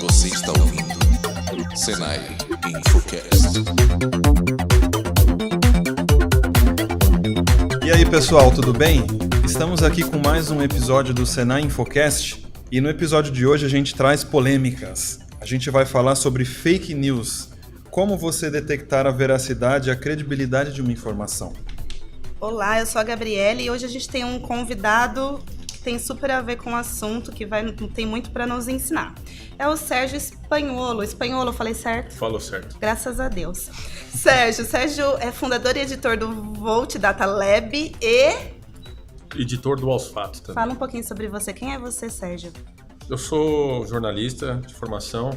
Você está ouvindo Senai Infocast. E aí pessoal, tudo bem? Estamos aqui com mais um episódio do Senai Infocast e no episódio de hoje a gente traz polêmicas. A gente vai falar sobre fake news, como você detectar a veracidade e a credibilidade de uma informação. Olá, eu sou a Gabriele e hoje a gente tem um convidado que tem super a ver com o assunto, que tem muito para nos ensinar. É o Sérgio Spagnuolo. Spagnuolo, falei certo? Falou certo. Graças a Deus. Sérgio é fundador e editor do Volt Data Lab e... editor do Osfato também. Fala um pouquinho sobre você. Quem é você, Sérgio? Eu sou jornalista de formação,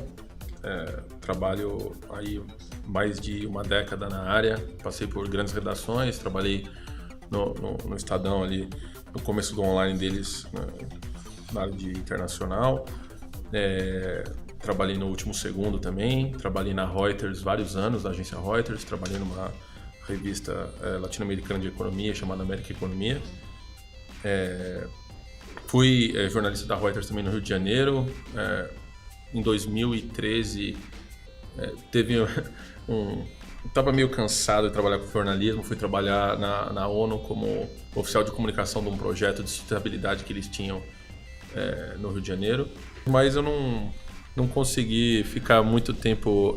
trabalho aí mais de uma década na área, passei por grandes redações, trabalhei no Estadão ali, no começo do online deles, na área de internacional, trabalhei no Último Segundo também, trabalhei na Reuters vários anos, na agência Reuters, trabalhei numa revista latino-americana de economia chamada América Economia. Fui jornalista da Reuters também no Rio de Janeiro. Em 2013 estava meio cansado de trabalhar com jornalismo, fui trabalhar na ONU como oficial de comunicação de um projeto de sustentabilidade que eles tinham no Rio de Janeiro, mas eu não consegui ficar muito tempo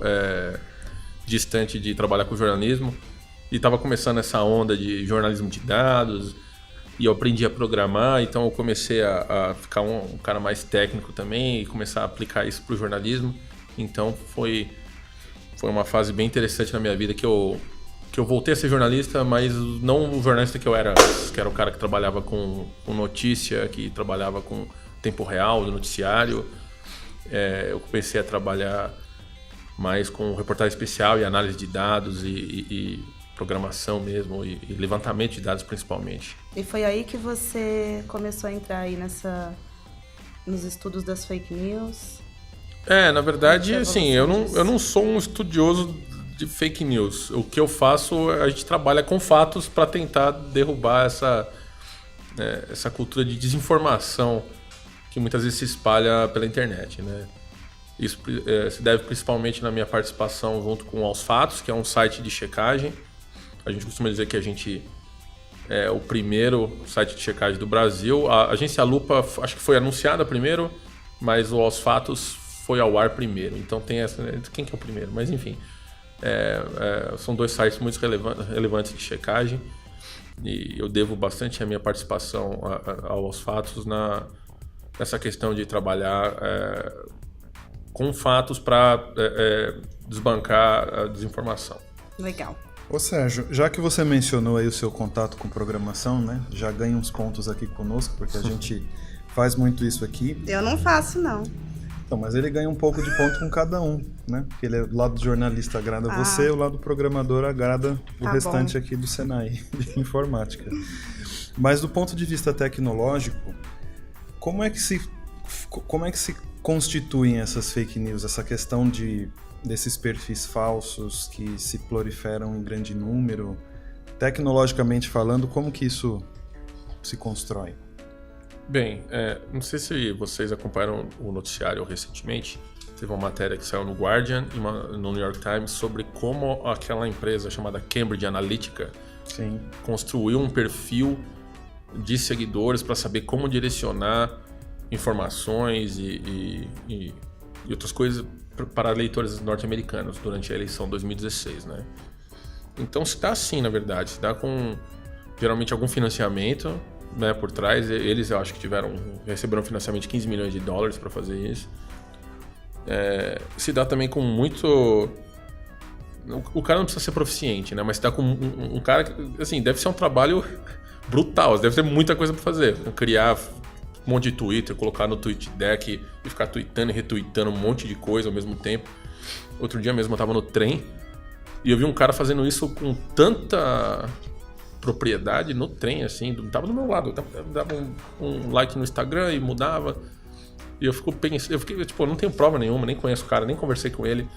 distante de trabalhar com jornalismo e estava começando essa onda de jornalismo de dados e eu aprendi a programar, então eu comecei a ficar um cara mais técnico também e começar a aplicar isso para o jornalismo. Então foi uma fase bem interessante na minha vida que eu voltei a ser jornalista, mas não o jornalista que eu era antes, que era o cara que trabalhava com notícia, que trabalhava com tempo real do noticiário. Eu comecei a trabalhar mais com reportagem especial e análise de dados e programação mesmo e levantamento de dados principalmente. E foi aí que você começou a entrar aí nos estudos das fake news? Na verdade, assim, eu não sou um estudioso de fake news. O que eu faço, a gente trabalha com fatos para tentar derrubar essa cultura de desinformação que muitas vezes se espalha pela internet, né? Isso se deve principalmente na minha participação junto com o Aos Fatos, que é um site de checagem. A gente costuma dizer que a gente é o primeiro site de checagem do Brasil. A agência Lupa acho que foi anunciada primeiro, mas o Aos Fatos foi ao ar primeiro. Então tem essa... Quem que é o primeiro? Mas enfim, são dois sites muito relevantes de checagem e eu devo bastante a minha participação aos fatos nessa questão de trabalhar com fatos para desbancar a desinformação. Legal. Ô Sérgio, já que você mencionou aí o seu contato com programação, né? Já ganha uns pontos aqui conosco, porque a gente faz muito isso aqui. Eu não faço, não. Então, mas ele ganha um pouco de ponto com cada um, né? Porque ele, o lado do jornalista agrada você, o lado do programador agrada o restante aqui do Senai, de informática. Mas do ponto de vista tecnológico, como é que se constituem essas fake news? Essa questão desses perfis falsos que se proliferam em grande número, tecnologicamente falando, como que isso se constrói? Bem, não sei se vocês acompanharam o noticiário recentemente, teve uma matéria que saiu no Guardian e no New York Times sobre como aquela empresa chamada Cambridge Analytica construiu um perfil de seguidores para saber como direcionar informações e outras coisas para leitores norte-americanos durante a eleição de 2016, né? Então se dá assim, na verdade, se dá com geralmente algum financiamento, né, por trás. Eles, eu acho que receberam um financiamento de 15 milhões de dólares para fazer isso. Se dá também com muito... O cara não precisa ser proficiente, né? Mas se dá com um cara que, assim, deve ser um trabalho brutal, deve ter muita coisa para fazer. Criar um monte de Twitter, colocar no TweetDeck e ficar tweetando e retweetando um monte de coisa ao mesmo tempo. Outro dia mesmo eu tava no trem e eu vi um cara fazendo isso com tanta propriedade no trem, assim, tava do meu lado, eu dava um like no Instagram e mudava. E eu fiquei, tipo, não tenho prova nenhuma, nem conheço o cara, nem conversei com ele.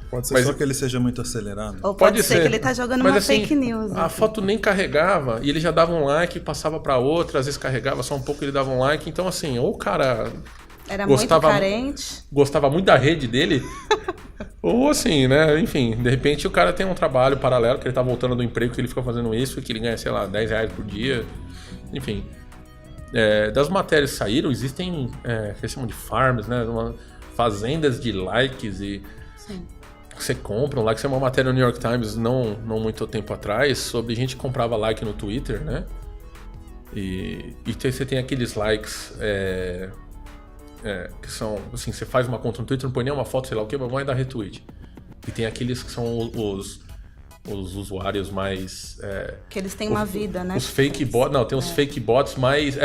Pode ser Mas só que ele seja muito acelerado. Ou pode ser que ele tá jogando Mas, uma assim, fake news. A foto nem carregava e ele já dava um like, passava pra outra, às vezes carregava só um pouco, ele dava um like. Então, assim, ou o cara Era gostava, muito carente. gostava muito da rede dele, ou assim, né? Enfim, de repente o cara tem um trabalho paralelo, que ele tá voltando do emprego, que ele fica fazendo isso, que ele ganha, sei lá, R$10 por dia. Enfim. Das matérias que saíram, existem, que eles chamam de farms, né? Fazendas de likes e... Sim. Você compra um like. Isso é uma matéria no New York Times não muito tempo atrás sobre gente que comprava like no Twitter, né? E você tem aqueles likes que são, assim, você faz uma conta no Twitter, não põe nem uma foto, sei lá o que, mas vai dar retweet. E tem aqueles que são os usuários mais... Que eles têm uma vida, né? Os fake bots... Não, tem os fake bots mais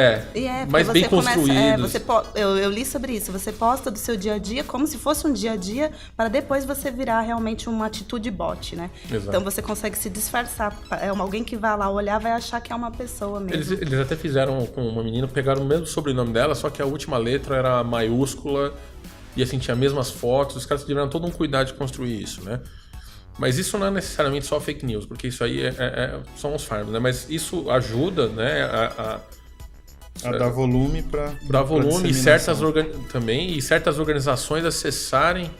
mais bem construídos. Eu li sobre isso. Você posta do seu dia a dia como se fosse um dia a dia, para depois você virar realmente uma atitude bot, né? Exato. Então você consegue se disfarçar. Alguém que vai lá olhar vai achar que é uma pessoa mesmo. Eles até fizeram com uma menina, pegaram o mesmo sobrenome dela, só que a última letra era maiúscula e assim, tinha as mesmas fotos. Os caras tiveram todo um cuidado de construir isso, né? Mas isso não é necessariamente só fake news, porque isso aí são os farms, né? Mas isso ajuda, né, a dar volume para dar volume e certas organizações acessarem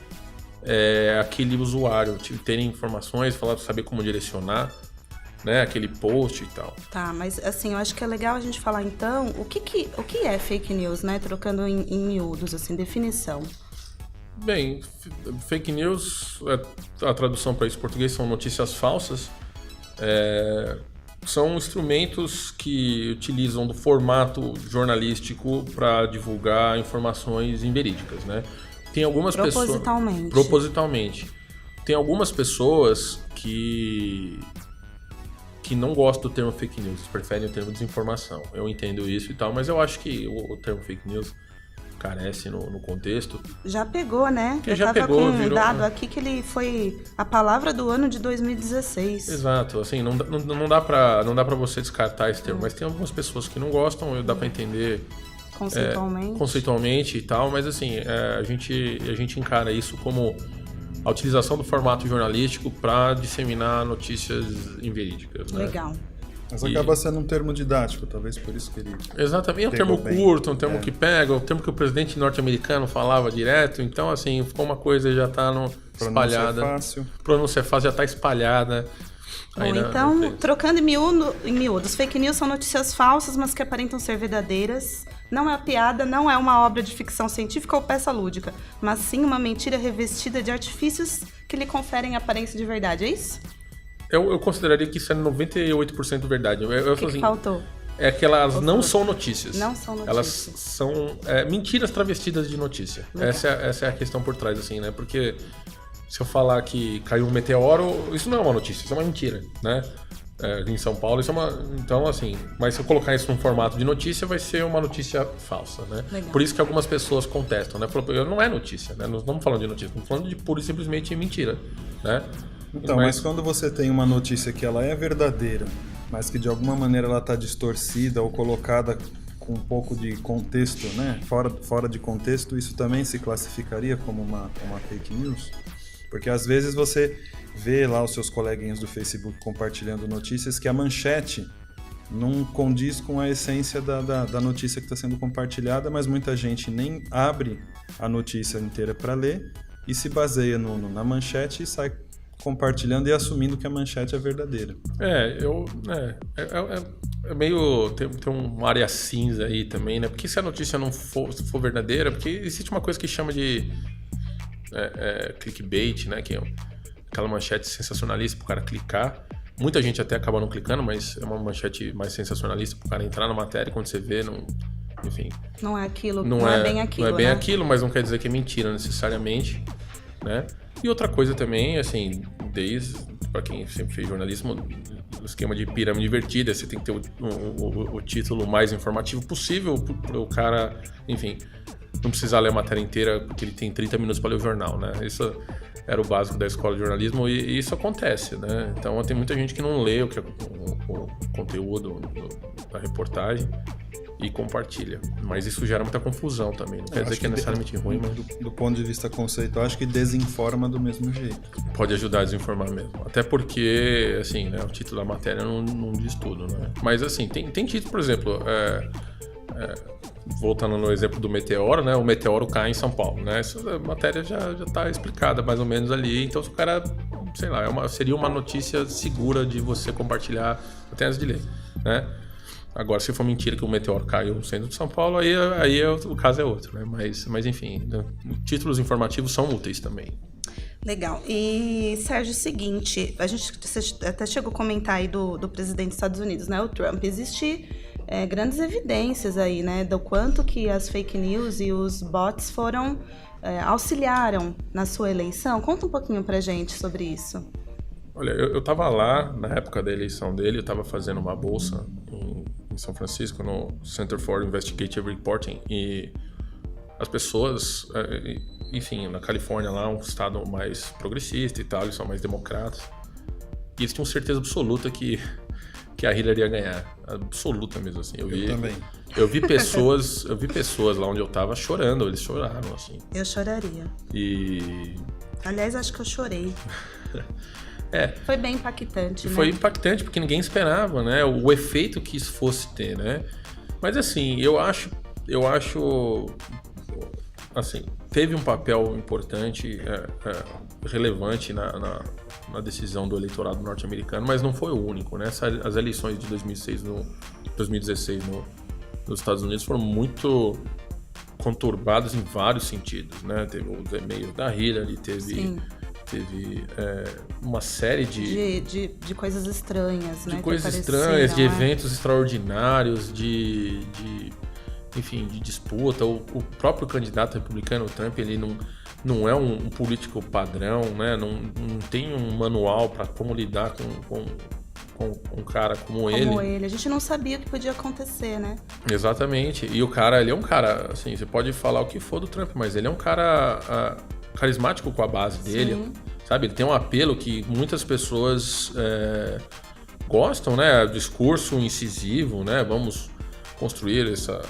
aquele usuário, terem informações, saber como direcionar, né, aquele post e tal. Tá, mas assim, eu acho que é legal a gente falar então o que é fake news, né? Trocando em miúdos, assim, definição. Bem, fake news, a tradução para isso em português são notícias falsas. São instrumentos que utilizam do formato jornalístico para divulgar informações inverídicas, né? Tem algumas propositalmente. Tem algumas pessoas que não gostam do termo fake news, preferem o termo desinformação. Eu entendo isso e tal, mas eu acho que o termo fake news carece no contexto. Já pegou, né? Eu tava com um dado aqui que ele foi a palavra do ano de 2016. Exato, assim, não dá pra você descartar esse termo, mas tem algumas pessoas que não gostam, dá pra entender conceitualmente e tal, mas assim, a gente encara isso como a utilização do formato jornalístico para disseminar notícias inverídicas, né? Legal. Mas acaba sendo um termo didático, talvez por isso que ele... Exatamente, é um termo curto, um termo que pega, um termo que o presidente norte-americano falava direto, então assim, ficou uma coisa já tá espalhada. Pronúncia fácil, já tá espalhada. Bom, então, trocando em miúdos, fake news são notícias falsas, mas que aparentam ser verdadeiras. Não é piada, não é uma obra de ficção científica ou peça lúdica, mas sim uma mentira revestida de artifícios que lhe conferem aparência de verdade, é isso? Eu consideraria que isso é 98% verdade. O que faltou? É que elas não são notícias. Não são notícias. Elas são mentiras travestidas de notícia. Essa é a questão por trás, assim, né? Porque se eu falar que caiu um meteoro, isso não é uma notícia, isso é uma mentira, né? Em São Paulo, isso é uma... Então, assim, mas se eu colocar isso num formato de notícia, vai ser uma notícia falsa, né? Legal. Por isso que algumas pessoas contestam, né? Falam, não é notícia, né? Nós não estamos falando de notícia, estamos falando de pura e simplesmente mentira, né? Então, mas quando você tem uma notícia que ela é verdadeira, mas que de alguma maneira ela está distorcida ou colocada com um pouco de contexto, né? Fora de contexto, isso também se classificaria como uma fake news? Porque às vezes você vê lá os seus coleguinhas do Facebook compartilhando notícias que a manchete não condiz com a essência da notícia que está sendo compartilhada, mas muita gente nem abre a notícia inteira para ler e se baseia na manchete e sai compartilhando e assumindo que a manchete é verdadeira. É meio... Tem uma área cinza aí também, né? Porque se a notícia não for verdadeira, porque existe uma coisa que chama de clickbait, né? Que é aquela manchete sensacionalista pro cara clicar. Muita gente até acaba não clicando, mas é uma manchete mais sensacionalista pro cara entrar na matéria e quando você vê, enfim... Não é aquilo, não é bem aquilo, Não é bem né? aquilo, mas não quer dizer que é mentira necessariamente, né? E outra coisa também, assim, para quem sempre fez jornalismo, o esquema de pirâmide invertida, você tem que ter o título mais informativo possível para o cara, enfim, não precisar ler a matéria inteira, porque ele tem 30 minutos para ler o jornal, né? Isso era o básico da escola de jornalismo e isso acontece, né? Então tem muita gente que não lê o conteúdo da reportagem e compartilha. Mas isso gera muita confusão também. Não quer dizer que é necessariamente ruim, mas... Do ponto de vista conceitual, acho que desinforma do mesmo jeito. Pode ajudar a desinformar mesmo. Até porque, assim, né, o título da matéria não diz tudo, né? Mas, assim, tem título, por exemplo... voltando no exemplo do meteoro, né? O meteoro cai em São Paulo, né? Essa matéria já está explicada mais ou menos ali. Então, se o cara, sei lá, seria uma notícia segura de você compartilhar até antes de ler, né? Agora, se for mentira que o meteoro caiu no centro de São Paulo, aí o caso é outro, né? Mas enfim, né? Títulos informativos são úteis também. Legal. E, Sérgio, é o seguinte, você até chegou a comentar aí do presidente dos Estados Unidos, né? O Trump. Existe grandes evidências aí, né? Do quanto que as fake news e os bots auxiliaram na sua eleição. Conta um pouquinho pra gente sobre isso. Olha, eu estava lá na época da eleição dele, eu estava fazendo uma bolsa em São Francisco, no Center for Investigative Reporting, e as pessoas, enfim, na Califórnia lá, um estado mais progressista e tal, eles são mais democratas, e eles tinham certeza absoluta que a Hillary ia ganhar, absoluta mesmo, assim. Eu também. Eu vi pessoas lá onde eu estava chorando, eles choraram, assim. Eu choraria. Aliás, acho que eu chorei. Foi bem impactante, né? Foi impactante, porque ninguém esperava, né? O efeito que isso fosse ter, né? Mas, assim, eu acho... Assim, teve um papel importante, relevante na decisão do eleitorado norte-americano, mas não foi o único, né? As eleições de 2016 nos Estados Unidos foram muito conturbadas em vários sentidos, né? Teve os e-mails da Hillary, teve uma série de coisas estranhas, né? De coisas estranhas, de eventos extraordinários, enfim, de disputa. O próprio candidato republicano, o Trump, ele não é um político padrão, né? Não tem um manual para como lidar com um cara como ele. A gente não sabia o que podia acontecer, né? Exatamente. E o cara, ele é um cara, assim, você pode falar o que for do Trump, mas ele é um cara carismático com a base dele, Sim. Sabe? Ele tem um apelo que muitas pessoas gostam, né? Discurso incisivo, né? Vamos construir essa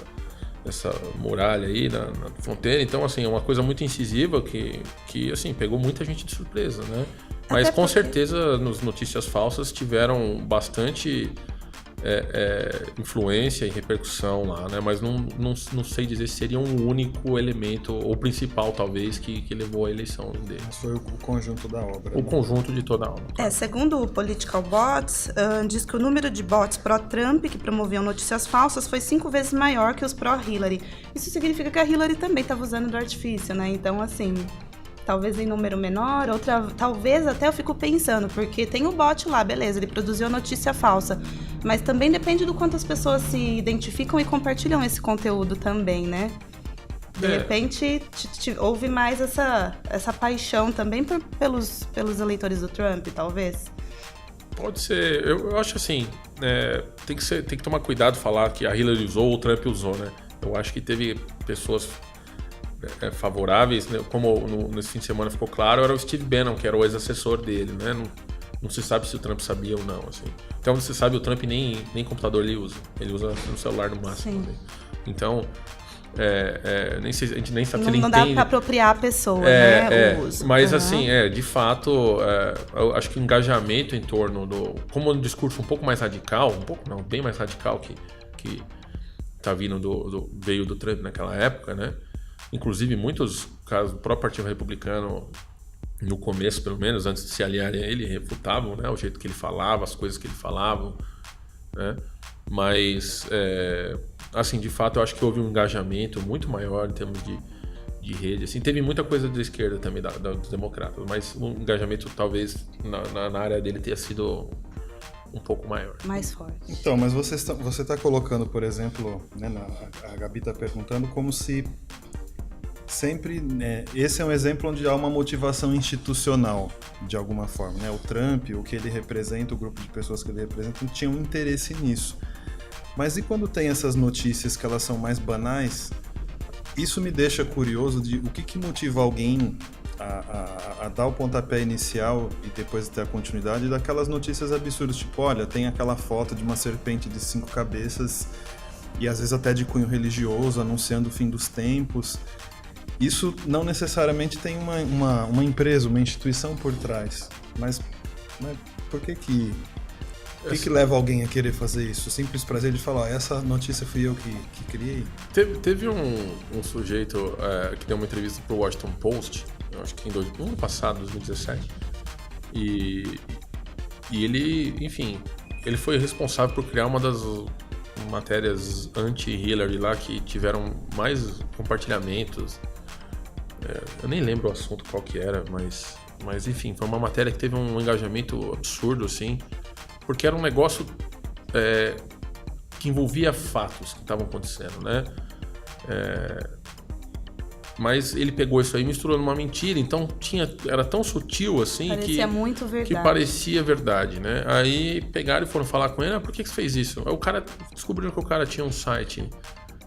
muralha aí na fronteira. Então, assim, é uma coisa muito incisiva que assim, pegou muita gente de surpresa, né? Mas com certeza, nas notícias falsas tiveram bastante influência e repercussão lá, né? Mas não sei dizer se seria um único elemento, ou principal, talvez, que levou à eleição dele. Foi o conjunto da obra. O conjunto de toda a obra. Claro. Segundo o Political Bots, diz que o número de bots pró-Trump que promoviam notícias falsas foi 5 vezes maior que os pró-Hillary. Isso significa que a Hillary também estava usando do artifício, né? Então, assim... Talvez em número menor, talvez até eu fico pensando, porque tem o bot lá, beleza, ele produziu a notícia falsa, mas também depende do quanto as pessoas se identificam e compartilham esse conteúdo também, né? De repente, houve mais essa paixão também pelos eleitores do Trump, talvez? Pode ser, eu acho assim, tem que tomar cuidado falar que a Hillary usou ou o Trump usou, né? Eu acho que teve pessoas... favoráveis, né? Como nesse fim de semana ficou claro, era o Steve Bannon, que era o ex-assessor dele, né? Não se sabe se o Trump sabia ou não, assim. Então, você sabe, o Trump nem computador ele usa no celular no máximo. Né? Então, a gente nem sabe se ele entende. Não dá pra apropriar a pessoa, né? O uso. Mas, assim, de fato, eu acho que o engajamento em torno como um discurso um pouco mais radical, bem mais radical que tá vindo veio do Trump naquela época, né? Inclusive, muitos casos do próprio Partido Republicano, no começo, pelo menos, antes de se aliarem a ele, refutavam, né, o jeito que ele falava, as coisas que ele falava, né? Mas, assim, de fato, eu acho que houve um engajamento muito maior em termos de rede. Assim, teve muita coisa da esquerda também, dos democratas, mas o engajamento, talvez, na área dele tenha sido um pouco maior. Mais forte. Então, mas você está colocando, por exemplo, né, a Gabi está perguntando como se... Sempre, né, esse é um exemplo onde há uma motivação institucional, de alguma forma, né? O Trump, o que ele representa, o grupo de pessoas que ele representa, tinha um interesse nisso. Mas e quando tem essas notícias que elas são mais banais, isso me deixa curioso de o que motiva alguém a dar o pontapé inicial e depois ter a continuidade daquelas notícias absurdas, tipo, olha, tem aquela foto de uma serpente de 5 cabeças e às vezes até de cunho religioso, anunciando o fim dos tempos. Isso não necessariamente tem uma empresa, uma instituição por trás, mas por que leva alguém a querer fazer isso? O simples prazer de falar, essa notícia fui eu que criei? Teve um sujeito que deu uma entrevista pro Washington Post, eu acho que no ano passado, 2017, e ele, enfim, ele foi responsável por criar uma das matérias anti-Hillary lá que tiveram mais compartilhamentos. Eu nem lembro o assunto qual que era, mas enfim, foi uma matéria que teve um engajamento absurdo, assim, porque era um negócio que envolvia fatos que estavam acontecendo, né? Mas ele pegou isso aí e misturou numa mentira, então era tão sutil assim parecia muito verdade. Que parecia verdade, né? Aí pegaram e foram falar com ele, por que você fez isso? Aí o cara descobriu que o cara tinha um site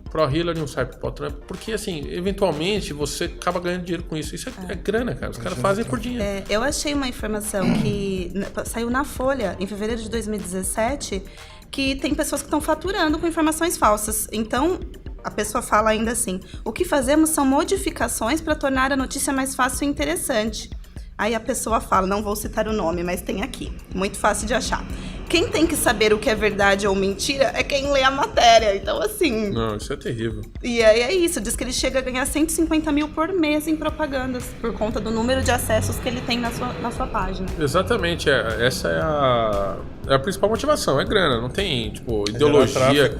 pró-Hillary e um site pró-Trump, porque assim, eventualmente você acaba ganhando dinheiro com isso. Isso é grana, cara. Os caras fazem por dinheiro. Eu achei uma informação que saiu na Folha em fevereiro de 2017, que tem pessoas que estão faturando com informações falsas. Então, a pessoa fala ainda assim, o que fazemos são modificações para tornar a notícia mais fácil e interessante. Aí a pessoa fala, não vou citar o nome, mas tem aqui, muito fácil de achar. Quem tem que saber o que é verdade ou mentira é quem lê a matéria, então assim... Não, isso é terrível. E aí é isso, diz que ele chega a ganhar 150 mil por mês em propagandas, por conta do número de acessos que ele tem na sua página. Exatamente, essa é a principal motivação, é grana, não tem, tipo, ideologia.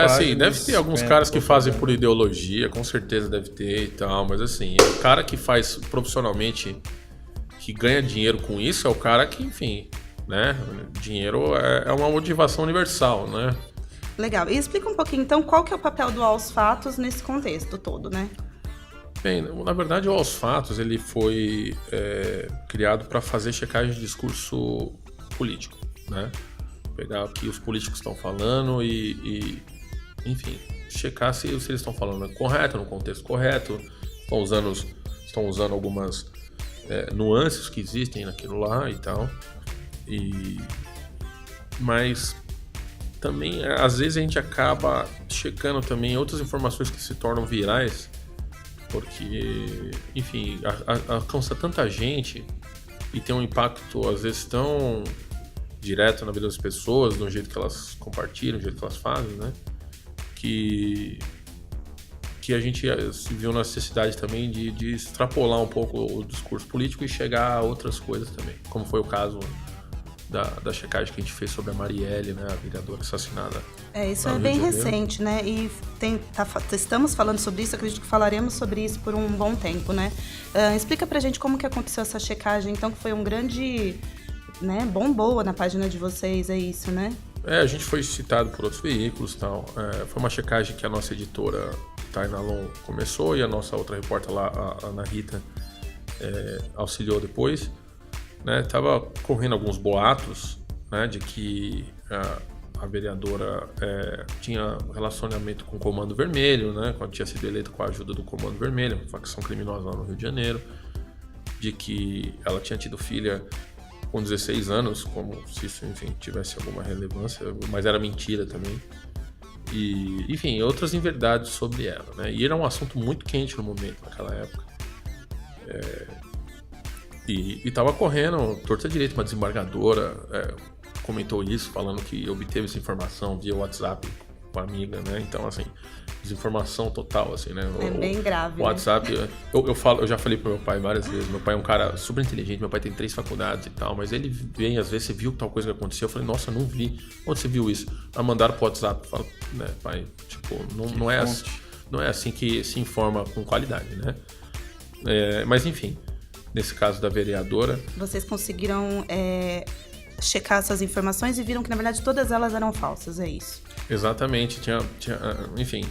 Assim, deve ter alguns caras que fazem por ideologia, com certeza deve ter e tal, mas assim, o cara que faz profissionalmente, que ganha dinheiro com isso, é o cara que, enfim, né, dinheiro é uma motivação universal, né? Legal, e explica um pouquinho então qual que é o papel do Aos Fatos nesse contexto todo, né? Bem, na verdade o Aos Fatos ele foi criado para fazer checagem de discurso político, né? Pegar o que os políticos estão falando e enfim, checar se eles estão falando correto, no contexto correto, estão usando algumas nuances que existem naquilo lá e tal. Mas também, às vezes, a gente acaba checando também outras informações que se tornam virais, porque, enfim, alcança tanta gente e tem um impacto, às vezes, tão direto na vida das pessoas, do jeito que elas compartilham, do jeito que elas fazem, né? Que a gente se viu na necessidade também de extrapolar um pouco o discurso político e chegar a outras coisas também, como foi o caso da checagem que a gente fez sobre a Marielle, né, a vereadora assassinada. Isso é bem recente, né? E estamos falando sobre isso, acredito que falaremos sobre isso por um bom tempo, né? Explica pra gente como que aconteceu essa checagem, então, que foi um grande, né, bombou na página de vocês, é isso, né? A gente foi citado por outros veículos e tal. Foi uma checagem que a nossa editora, Tainalon, começou e a nossa outra repórter lá, a Ana Rita, auxiliou depois. Né? Tava correndo alguns boatos, né, de que a vereadora tinha relacionamento com o Comando Vermelho, né, quando tinha sido eleita com a ajuda do Comando Vermelho, uma facção criminosa lá no Rio de Janeiro, de que ela tinha tido filha com 16 anos, como se isso, enfim, tivesse alguma relevância, mas era mentira também. E, enfim, outras inverdades sobre ela, né? E era um assunto muito quente no momento, naquela época. E tava correndo torta direita, uma desembargadora comentou isso, falando que obteve essa informação via WhatsApp com a amiga, né? Então, assim, desinformação total, assim, né? Bem grave, o WhatsApp, né? Eu já falei pro meu pai várias vezes, meu pai é um cara super inteligente, meu pai tem 3 faculdades e tal, mas ele vem, às vezes, você viu tal coisa que aconteceu, eu falei, nossa, não vi. Onde você viu isso? Mandaram pro WhatsApp, eu falo, né, pai, tipo, não é assim que se informa com qualidade, né? Mas, enfim, nesse caso da vereadora... Vocês conseguiram checar essas informações e viram que, na verdade, todas elas eram falsas, é isso? Exatamente. Enfim,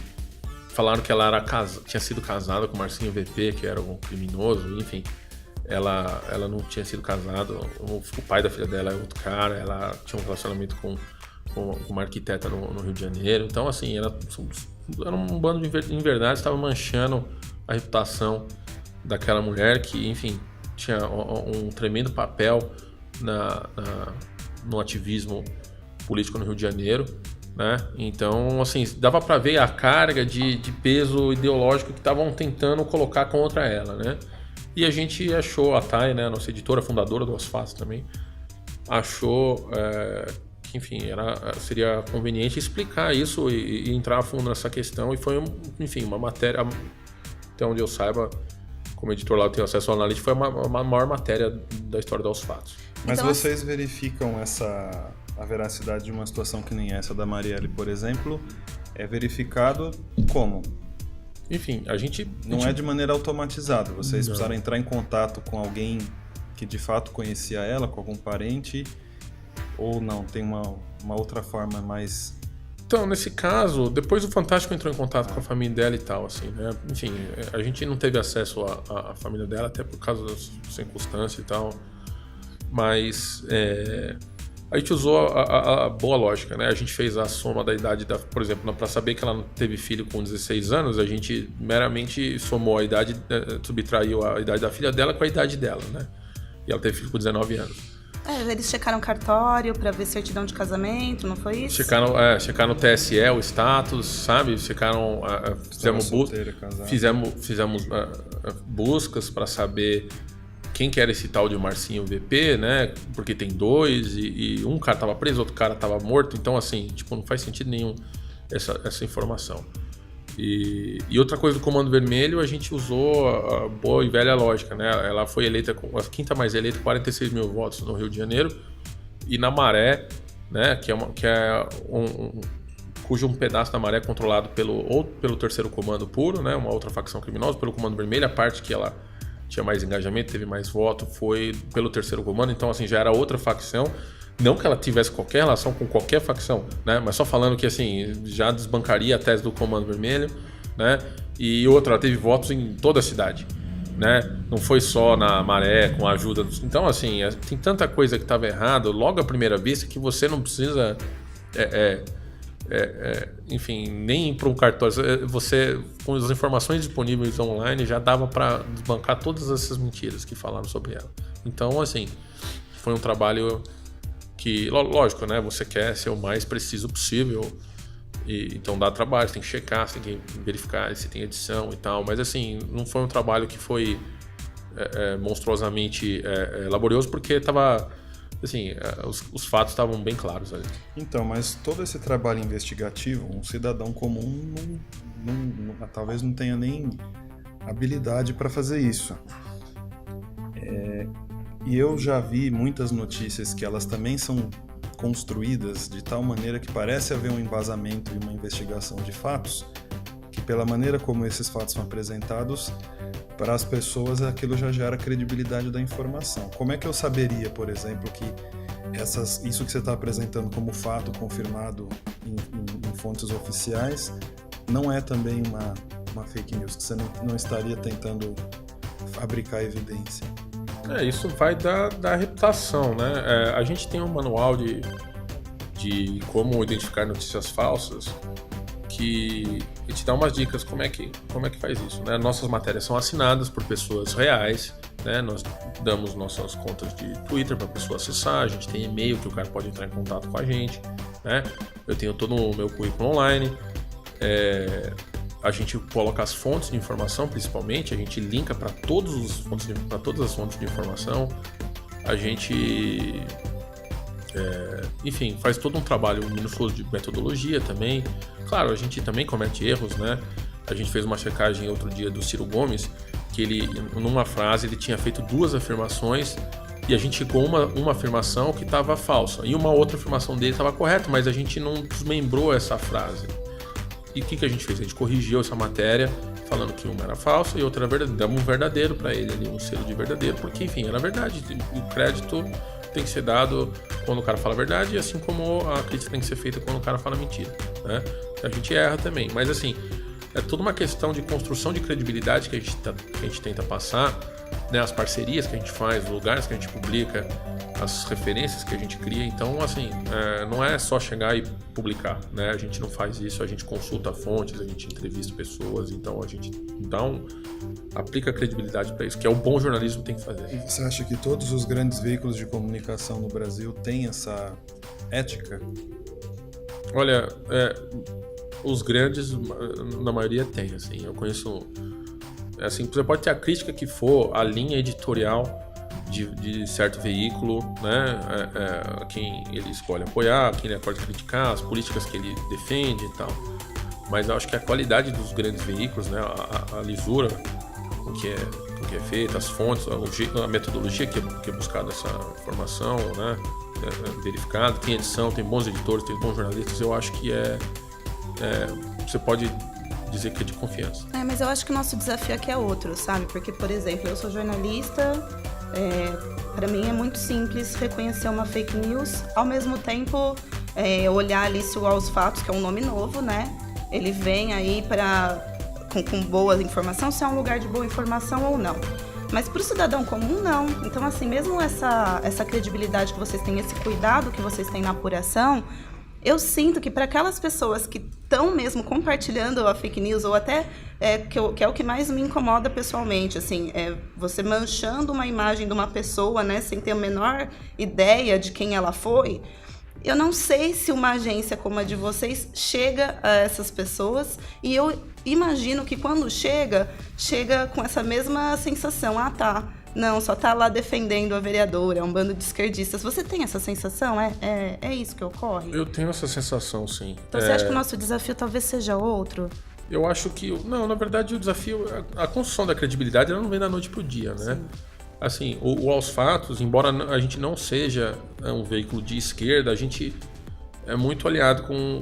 falaram que ela tinha sido casada com o Marcinho VP, que era um criminoso, enfim. Ela não tinha sido casada, o pai da filha dela é outro cara, ela tinha um relacionamento com uma arquiteta no Rio de Janeiro. Então, assim, era um bando de inverdades, estava manchando a reputação daquela mulher que, enfim, tinha um tremendo papel no ativismo político no Rio de Janeiro né? Então, assim, dava para ver a carga de peso ideológico que estavam tentando colocar contra ela, né? E a gente achou, a Thay, né, a nossa editora, fundadora do Os Fatos também, achou que, enfim, seria conveniente explicar isso e entrar a fundo nessa questão. E foi, enfim, uma matéria, até onde eu saiba, como editor lá eu tenho acesso ao analítico, foi a maior matéria da história dos fatos. Mas então, vocês verificam a veracidade de uma situação que nem essa da Marielle, por exemplo, é verificado como? Enfim, a gente... Não é de maneira automatizada. Vocês precisaram entrar em contato com alguém que de fato conhecia ela, com algum parente, ou não? Tem uma outra forma mais... Então, nesse caso, depois o Fantástico entrou em contato com a família dela e tal, assim, né? Enfim, a gente não teve acesso à família dela, até por causa das circunstâncias e tal, mas a gente usou a boa lógica, né? A gente fez a soma da idade, por exemplo, para saber que ela não teve filho com 16 anos, a gente meramente somou a idade, subtraiu a idade da filha dela com a idade dela, né? E ela teve filho com 19 anos. Eles checaram cartório pra ver certidão de casamento, não foi isso? Checaram no TSE o status, sabe? Checaram, fizemos buscas para saber quem que era esse tal de Marcinho VP, né? Porque tem dois e um cara tava preso, outro cara tava morto. Então, assim, tipo, não faz sentido nenhum essa informação. E outra coisa do Comando Vermelho, a gente usou a boa e velha lógica, né? Ela foi eleita, a quinta mais eleita, 46 mil votos no Rio de Janeiro. E na Maré, né? Cujo um pedaço da Maré é controlado pelo Terceiro Comando Puro, né? Uma outra facção criminosa, pelo Comando Vermelho. A parte que ela tinha mais engajamento, teve mais voto, foi pelo Terceiro Comando. Então, assim, já era outra facção. Não que ela tivesse qualquer relação com qualquer facção, né? Mas só falando que, assim, já desbancaria a tese do Comando Vermelho, né? E outra, ela teve votos em toda a cidade, né? Não foi só na Maré, com a ajuda dos... Então, assim, tem tanta coisa que estava errado logo à primeira vista que você não precisa, enfim, nem ir para um cartório. Você, com as informações disponíveis online, já dava para desbancar todas essas mentiras que falaram sobre ela. Então, assim, foi um trabalho... que, lógico, né? Você quer ser o mais preciso possível, então dá trabalho, você tem que checar, você tem que verificar se tem edição e tal, mas assim, não foi um trabalho que foi monstruosamente laborioso, porque estava, assim, os fatos estavam bem claros ali. Então, mas todo esse trabalho investigativo, um cidadão comum talvez não tenha nem habilidade para fazer isso. E eu já vi muitas notícias que elas também são construídas de tal maneira que parece haver um embasamento e uma investigação de fatos, que pela maneira como esses fatos são apresentados, para as pessoas aquilo já gera credibilidade da informação. Como é que eu saberia, por exemplo, que isso que você está apresentando como fato confirmado em fontes oficiais não é também uma fake news, que você não estaria tentando fabricar evidência? Isso vai da reputação, né? A gente tem um manual de como identificar notícias falsas que te dá umas dicas como é que faz isso, né? Nossas matérias são assinadas por pessoas reais, né? Nós damos nossas contas de Twitter para a pessoa acessar, a gente tem e-mail que o cara pode entrar em contato com a gente, né? Eu tenho todo o meu currículo online, a gente coloca as fontes de informação, principalmente, a gente linka para todas as fontes de informação, a gente, enfim, faz todo um trabalho minucioso de metodologia também. Claro, a gente também comete erros, né? A gente fez uma checagem outro dia do Ciro Gomes, que ele, numa frase, ele tinha feito 2 afirmações e a gente chegou uma afirmação que estava falsa e uma outra afirmação dele estava correta, mas a gente não desmembrou essa frase. E o que a gente fez? A gente corrigiu essa matéria falando que uma era falsa e outra era verdadeira. Damos um verdadeiro para ele ali, um selo de verdadeiro, porque, enfim, era verdade. O crédito tem que ser dado quando o cara fala a verdade, assim como a crítica tem que ser feita quando o cara fala mentira, né? A gente erra também, mas assim, é toda uma questão de construção de credibilidade que a gente tenta passar, né? As parcerias que a gente faz, os lugares que a gente publica, as referências que a gente cria. Então, assim, não é só chegar e publicar, né? A gente não faz isso, a gente consulta fontes, a gente entrevista pessoas, então a gente aplica credibilidade para isso, que é o bom jornalismo tem que fazer. E você acha que todos os grandes veículos de comunicação no Brasil têm essa ética? Olha, os grandes, na maioria tem, assim, eu conheço, assim, você pode ter a crítica que for, a linha editorial de certo veículo, né, quem ele escolhe apoiar, quem ele pode criticar, as políticas que ele defende e tal, mas eu acho que a qualidade dos grandes veículos, né, a lisura, o que é feito, as fontes, a metodologia que é buscada essa informação, né, verificada, tem edição, tem bons editores, tem bons jornalistas, eu acho que você pode dizer que é de confiança. Mas eu acho que o nosso desafio aqui é outro, sabe? Porque, por exemplo, eu sou jornalista, para mim é muito simples reconhecer uma fake news, ao mesmo tempo olhar ali se os fatos, que é um nome novo, né? Ele vem aí com boa informação, se é um lugar de boa informação ou não. Mas para o cidadão comum, não. Então, assim, mesmo essa credibilidade que vocês têm, esse cuidado que vocês têm na apuração, eu sinto que para aquelas pessoas que estão mesmo compartilhando a fake news, ou até que é o que mais me incomoda pessoalmente, assim, você manchando uma imagem de uma pessoa, né, sem ter a menor ideia de quem ela foi. Eu não sei se uma agência como a de vocês chega a essas pessoas, e eu imagino que quando chega com essa mesma sensação. Não, só tá lá defendendo a vereadora, é um bando de esquerdistas. Você tem essa sensação? É isso que ocorre? Eu tenho essa sensação, sim. Então você acha que o nosso desafio talvez seja outro? Eu acho que... Não, na verdade o desafio... A construção da credibilidade ela não vem da noite pro dia, né? Sim. Assim, o Aos Fatos, embora a gente não seja um veículo de esquerda, a gente é muito aliado com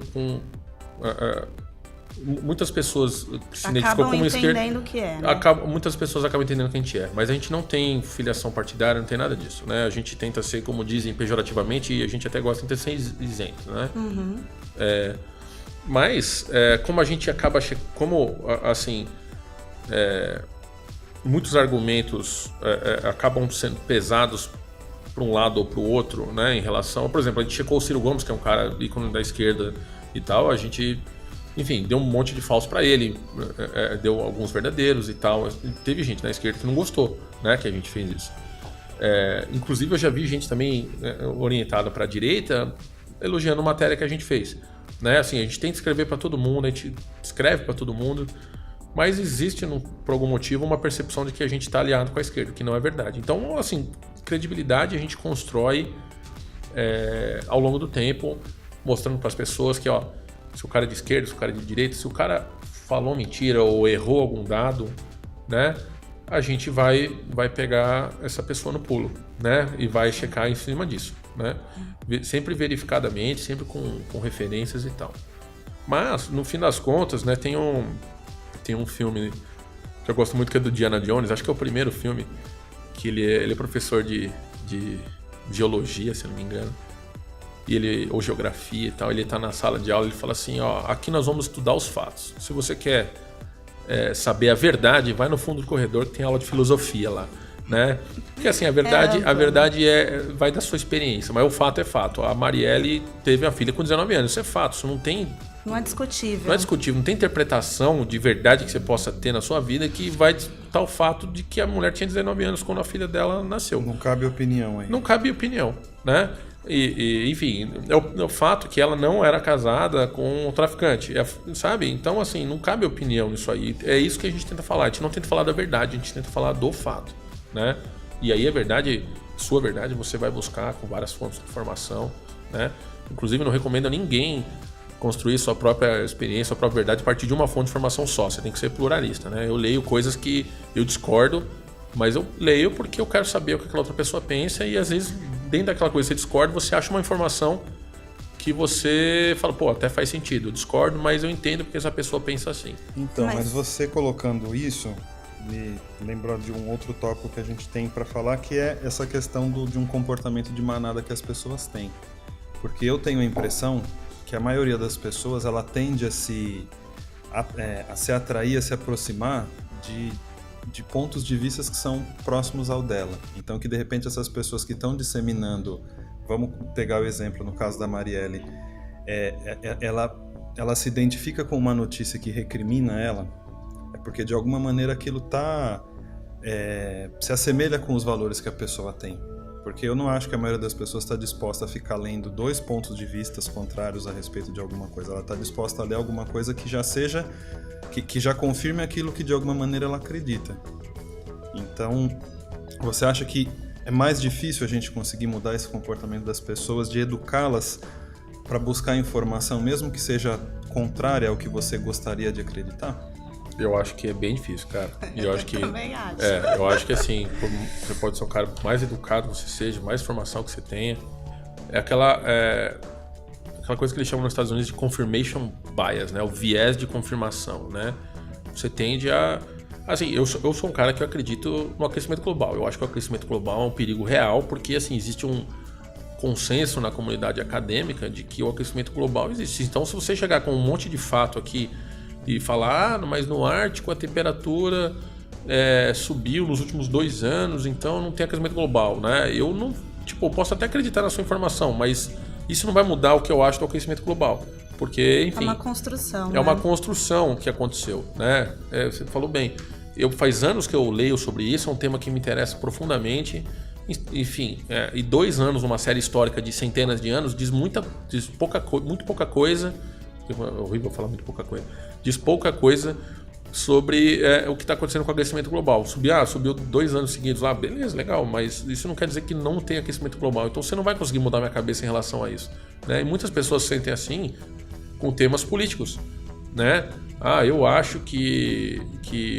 muitas pessoas que se identificam como esquerda. Acabam entendendo o que é, né? Muitas pessoas acabam entendendo o que a gente é, mas a gente não tem filiação partidária, não tem nada disso, né? A gente tenta ser, como dizem pejorativamente, e a gente até gosta de ser isento, né? Uhum. Mas, como a gente acaba... muitos argumentos acabam sendo pesados para um lado ou para o outro, né, em relação... Por exemplo, a gente checou o Ciro Gomes, que é um cara ícone da esquerda e tal, a gente, enfim, deu um monte de falsos para ele, deu alguns verdadeiros e tal. Teve gente na esquerda que não gostou, né, que a gente fez isso. Inclusive, eu já vi gente também orientada para a direita elogiando a matéria que a gente fez. Né? Assim, a gente tenta escrever para todo mundo, a gente escreve para todo mundo, mas existe, por algum motivo, uma percepção de que a gente está aliado com a esquerda, que não é verdade. Então, assim, credibilidade a gente constrói ao longo do tempo, mostrando para as pessoas que, se o cara é de esquerda, se o cara é de direita, se o cara falou mentira ou errou algum dado, né, a gente vai pegar essa pessoa no pulo, né, e vai checar em cima disso, né, sempre verificadamente, sempre com referências e tal. Mas, no fim das contas, né, tem um filme que eu gosto muito, que é do Indiana Jones, acho que é o primeiro filme, que ele é professor de geologia, se não me engano, ou geografia e tal, ele tá na sala de aula, ele fala assim, aqui nós vamos estudar os fatos. Se você quer saber a verdade, vai no fundo do corredor que tem aula de filosofia lá, né? Porque assim, a verdade vai da sua experiência, mas o fato é fato. A Marielle teve uma filha com 19 anos, isso é fato, isso não tem... Não é discutível. Não é discutível, não tem interpretação de verdade que você possa ter na sua vida que vai disputar o fato de que a mulher tinha 19 anos quando a filha dela nasceu. Não cabe opinião aí. Não cabe opinião, né? Enfim, é o fato que ela não era casada com um traficante, sabe? Então, assim, não cabe opinião nisso aí. É isso que a gente tenta falar. A gente não tenta falar da verdade, a gente tenta falar do fato, né? E aí a verdade, sua verdade, você vai buscar com várias fontes de informação, né? Inclusive, não recomendo a ninguém construir sua própria experiência, sua própria verdade a partir de uma fonte de informação só. Você tem que ser pluralista, né? Eu leio coisas que eu discordo, mas eu leio porque eu quero saber o que aquela outra pessoa pensa, e às vezes, dentro daquela coisa que você discorda, você acha uma informação que você fala, até faz sentido, eu discordo, mas eu entendo porque essa pessoa pensa assim. Então, mas você colocando isso, me lembrou de um outro tópico que a gente tem para falar, que é essa questão de um comportamento de manada que as pessoas têm. Porque eu tenho a impressão que a maioria das pessoas, ela tende a se atrair, a se aproximar de pontos de vista que são próximos ao dela. Então, que de repente essas pessoas que estão disseminando, vamos pegar o exemplo no caso da Marielle, ela se identifica com uma notícia que recrimina ela, porque de alguma maneira aquilo se assemelha com os valores que a pessoa tem. Porque eu não acho que a maioria das pessoas está disposta a ficar lendo 2 pontos de vista contrários a respeito de alguma coisa. Ela está disposta a ler alguma coisa que já seja, que já confirme aquilo que de alguma maneira ela acredita. Então, você acha que é mais difícil a gente conseguir mudar esse comportamento das pessoas, de educá-las para buscar informação, mesmo que seja contrária ao que você gostaria de acreditar? Eu acho que é bem difícil, cara. E eu acho que também acho. eu acho que assim, você pode ser um cara mais educado que você seja, mais formação que você tenha. É aquela coisa que eles chamam nos Estados Unidos de confirmation bias, né? O viés de confirmação, né? Você tende a... Assim, eu sou um cara que eu acredito no aquecimento global. Eu acho que o aquecimento global é um perigo real, porque assim, existe um consenso na comunidade acadêmica de que o aquecimento global existe. Então, se você chegar com um monte de fato aqui e falar, mas no Ártico a temperatura subiu nos últimos 2 anos, então não tem aquecimento global, né? Eu não, eu posso até acreditar na sua informação, mas isso não vai mudar o que eu acho do aquecimento global, porque, enfim... É uma construção, É uma construção que aconteceu, né? Você falou bem. Faz anos que eu leio sobre isso, é um tema que me interessa profundamente, enfim, e 2 anos numa série histórica de centenas de anos diz muito pouca coisa. É horrível falar muito pouca coisa. Diz pouca coisa sobre o que está acontecendo com o aquecimento global. Subiu 2 anos seguidos lá, beleza, legal, mas isso não quer dizer que não tem aquecimento global. Então você não vai conseguir mudar minha cabeça em relação a isso, né? E muitas pessoas se sentem assim com temas políticos, né? Eu acho que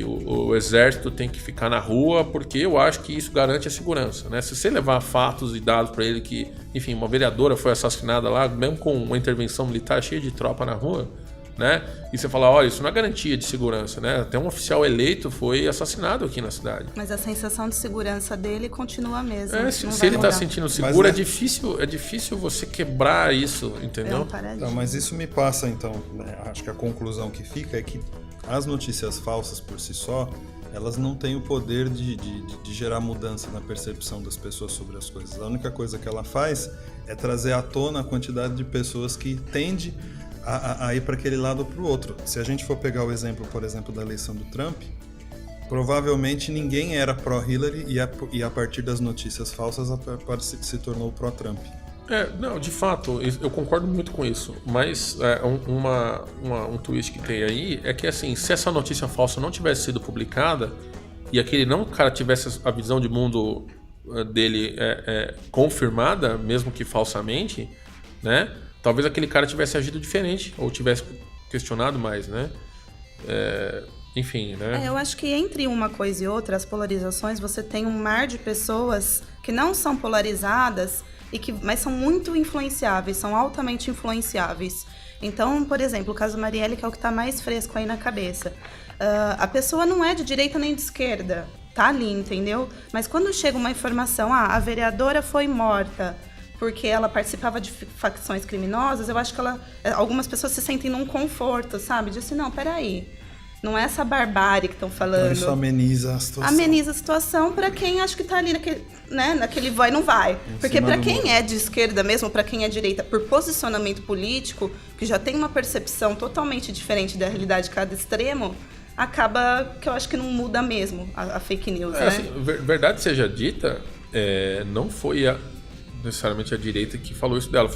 o exército tem que ficar na rua porque eu acho que isso garante a segurança, né? Se você levar fatos e dados para ele que, enfim, uma vereadora foi assassinada lá, mesmo com uma intervenção militar cheia de tropa na rua, né? E você fala, olha, isso não é garantia de segurança, né? Até um oficial eleito foi assassinado aqui na cidade. Mas a sensação de segurança dele continua a mesma. Se ele está sentindo seguro, é difícil você quebrar isso, entendeu? Não, mas isso me passa, então, né? Acho que a conclusão que fica é que as notícias falsas por si só, elas não têm o poder de gerar mudança na percepção das pessoas sobre as coisas. A única coisa que ela faz é trazer à tona a quantidade de pessoas que tende a ir para aquele lado ou para o outro. Se a gente for pegar o exemplo, por exemplo, da eleição do Trump, provavelmente ninguém era pró-Hillary e a partir das notícias falsas se tornou pró-Trump. Não, de fato, eu concordo muito com isso, mas um twist que tem aí é que, assim, se essa notícia falsa não tivesse sido publicada e aquele cara tivesse a visão de mundo dele confirmada, mesmo que falsamente, né? Talvez aquele cara tivesse agido diferente ou tivesse questionado mais, né? Enfim, né? Eu acho que entre uma coisa e outra, as polarizações, você tem um mar de pessoas que não são polarizadas, mas são muito influenciáveis, são altamente influenciáveis. Então, por exemplo, o caso Marielle, que é o que está mais fresco aí na cabeça. A pessoa não é de direita nem de esquerda, tá ali, entendeu? Mas quando chega uma informação, a vereadora foi morta porque ela participava de facções criminosas, eu acho que algumas pessoas se sentem num conforto, sabe? De assim, não, peraí, não é essa barbárie que estão falando. Isso ameniza a situação. Ameniza a situação para quem acha que tá ali naquele vai não vai. Porque para quem é de esquerda mesmo, para quem é direita, por posicionamento político, que já tem uma percepção totalmente diferente da realidade de cada extremo, acaba que eu acho que não muda mesmo a fake news, né? Assim, verdade seja dita, não foi necessariamente a direita que falou isso dela.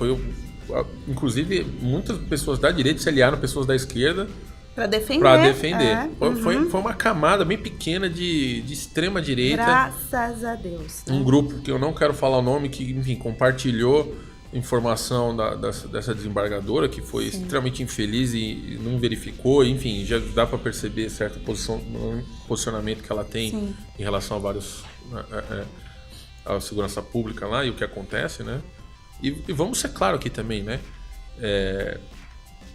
Inclusive, muitas pessoas da direita se aliaram a pessoas da esquerda para defender. Foi uma camada bem pequena de extrema direita. Graças a Deus. Um grupo que eu não quero falar o nome, que, enfim, compartilhou informação dessa desembargadora, que foi extremamente infeliz e não verificou. Enfim, já dá para perceber certo posicionamento que ela tem em relação a vários... a segurança pública lá e o que acontece, né? E vamos ser claro aqui também, né?